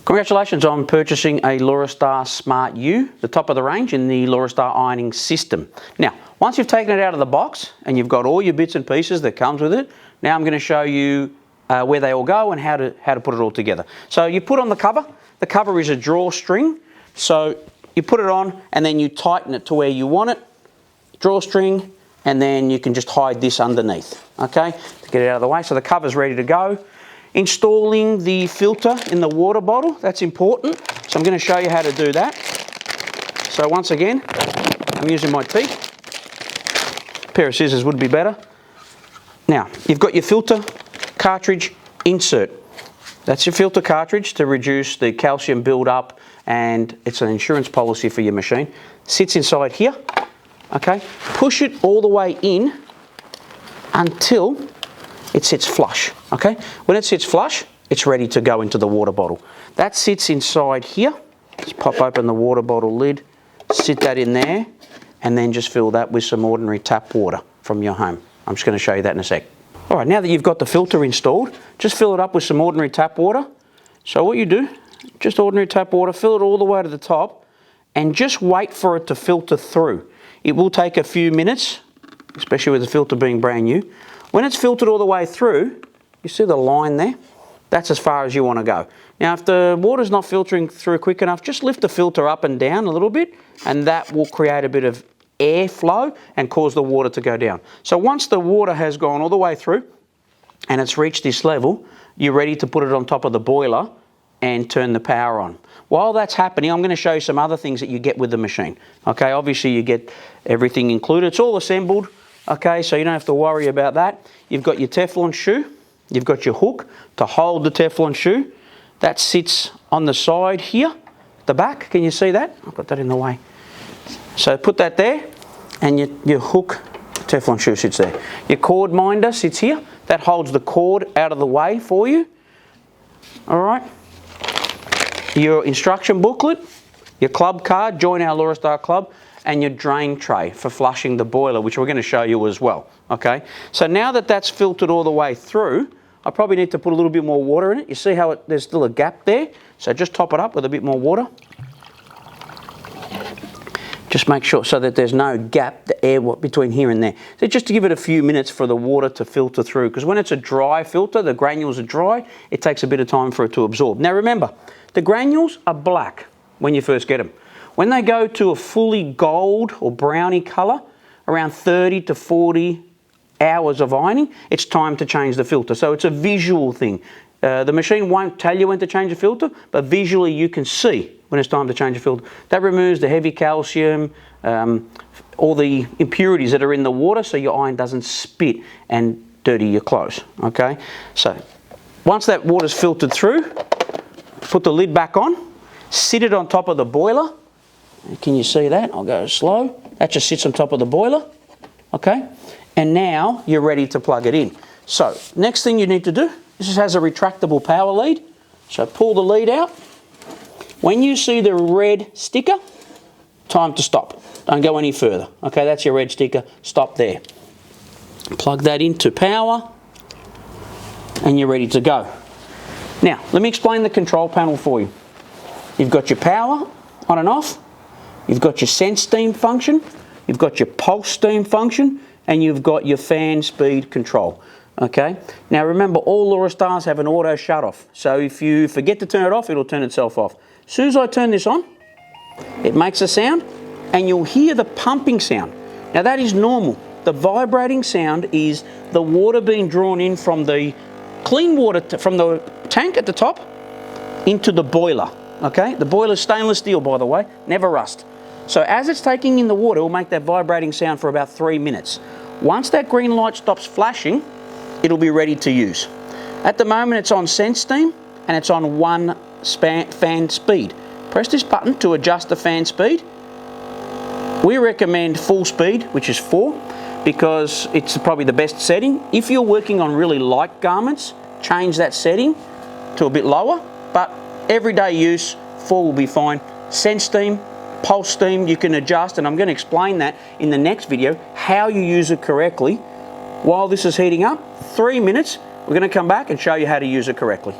Congratulations on purchasing a Laurastar Smart U, the top of the range in the Laurastar ironing system. Now, once you've taken it out of the box and you've got all your bits and pieces that comes with it, now I'm going to show you where they all go and how to put it all together. So you put on the cover. The cover is a drawstring. So you put it on and then you tighten it to where you want it. Drawstring, and then you can just hide this underneath, okay, to get it out of the way. So the cover's ready to go. Installing the filter in the water bottle, that's important. So I'm going to show you how to do that. So once again, I'm using my teeth. A pair of scissors would be better. Now, you've got your filter cartridge insert. That's your filter cartridge to reduce the calcium build-up, and it's an insurance policy for your machine. Sits inside here, okay? Push it all the way in until it sits flush, okay? When it sits flush, it's ready to go into the water bottle. That sits inside here. Just pop open the water bottle lid, sit that in there, and then just fill that with some ordinary tap water from your home. I'm just going to show you that in a sec. All right, now that you've got the filter installed, just fill it up with some ordinary tap water. So what you do, just ordinary tap water, fill it all the way to the top, and just wait for it to filter through. It will take a few minutes, especially with the filter being brand new. When it's filtered all the way through, you see the line there? That's as far as you want to go. Now, if the water's not filtering through quick enough, just lift the filter up and down a little bit, and that will create a bit of airflow and cause the water to go down. So once the water has gone all the way through and it's reached this level, you're ready to put it on top of the boiler and turn the power on. While that's happening, I'm going to show you some other things that you get with the machine. Okay, obviously you get everything included. It's all assembled. Okay, so you don't have to worry about that. You've got your Teflon shoe. You've got your hook to hold the Teflon shoe. That sits on the side here, the back. Can you see that? I've got that in the way. So put that there, and your hook Teflon shoe sits there. Your cord minder sits here. That holds the cord out of the way for you. All right. Your instruction booklet, your club card, join our Laurastar club, and your drain tray for flushing the boiler, which we're going to show you as well. Okay. So now that that's filtered all the way through, I probably need to put a little bit more water in it. You see how there's still a gap there? So just top it up with a bit more water. Just make sure so that there's no gap, the air between here and there. So just to give it a few minutes for the water to filter through, because when it's a dry filter, the granules are dry, it takes a bit of time for it to absorb. Now remember, the granules are black when you first get them. When they go to a fully gold or browny colour, around 30 to 40 hours of ironing, it's time to change the filter. So it's a visual thing. The machine won't tell you when to change the filter, but visually you can see when it's time to change the filter. That removes the heavy calcium, all the impurities that are in the water, so your iron doesn't spit and dirty your clothes. Okay, so once that water's filtered through, put the lid back on, sit it on top of the boiler. Can you see that? I'll go slow. That just sits on top of the boiler. Okay, and now you're ready to plug it in. So next thing you need to do, this has a retractable power lead. So pull the lead out. When you see the red sticker, time to stop. Don't go any further. Okay, that's your red sticker. Stop there. Plug that into power, and you're ready to go. Now, let me explain the control panel for you. You've got your power on and off. You've got your sense steam function. You've got your pulse steam function, and you've got your fan speed control. Okay, now remember, all Laurastars have an auto shut off. So if you forget to turn it off, it'll turn itself off. As soon as I turn this on, it makes a sound, and you'll hear the pumping sound. Now that is normal. The vibrating sound is the water being drawn in from the clean water, from the tank at the top, into the boiler. Okay, the boiler's stainless steel, by the way, never rust. So as it's taking in the water, it will make that vibrating sound for about 3 minutes. Once that green light stops flashing, it'll be ready to use. At the moment it's on sense steam and it's on 1 fan speed. Press this button to adjust the fan speed. We recommend full speed, which is 4, because it's probably the best setting. If you're working on really light garments, change that setting to a bit lower, but everyday use, 4 will be fine. Sense steam, pulse steam, you can adjust, and I'm going to explain that in the next video, how you use it correctly. While this is heating up, 3 minutes, we're going to come back and show you how to use it correctly.